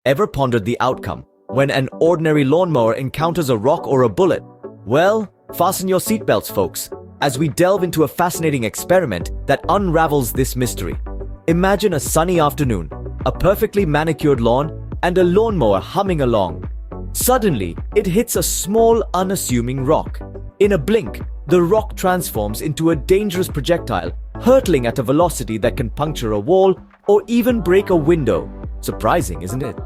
Ever pondered the outcome when an ordinary lawnmower encounters a rock or a bullet? Well, fasten your seatbelts, folks, as we delve into a fascinating experiment that unravels this mystery. Imagine a sunny afternoon, a perfectly manicured lawn, and a lawnmower humming along. Suddenly, it hits a small, unassuming rock. In a blink, the rock transforms into a dangerous projectile, hurtling at a velocity that can puncture a wall or even break a window. Surprising, isn't it?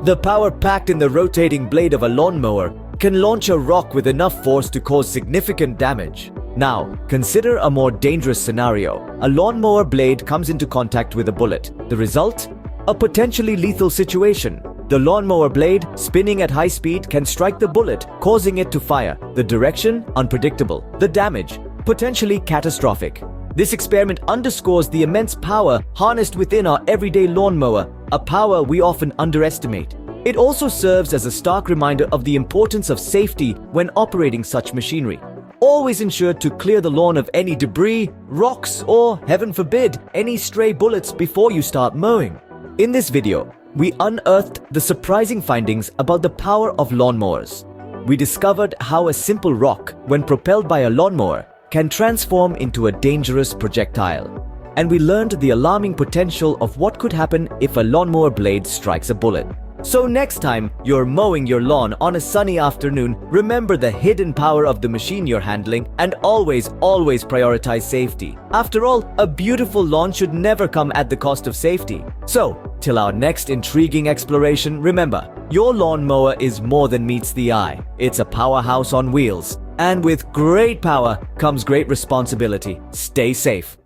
The power packed in the rotating blade of a lawnmower can launch a rock with enough force to cause significant damage. Now, consider a more dangerous scenario. A lawnmower blade comes into contact with a bullet. The result? A potentially lethal situation. The lawnmower blade, spinning at high speed, can strike the bullet, causing it to fire. The direction? Unpredictable. The damage? Potentially catastrophic. This experiment underscores the immense power harnessed within our everyday lawnmower, a power we often underestimate. It also serves as a stark reminder of the importance of safety when operating such machinery. Always ensure to clear the lawn of any debris, rocks, or, heaven forbid, any stray bullets before you start mowing. In this video, we unearthed the surprising findings about the power of lawnmowers. We discovered how a simple rock, when propelled by a lawnmower, can transform into a dangerous projectile. And we learned the alarming potential of what could happen if a lawnmower blade strikes a bullet. So next time you're mowing your lawn on a sunny afternoon, remember the hidden power of the machine you're handling and always prioritize safety. After all, a beautiful lawn should never come at the cost of safety. So, till our next intriguing exploration, remember, your lawnmower is more than meets the eye. It's a powerhouse on wheels. And with great power comes great responsibility. Stay safe.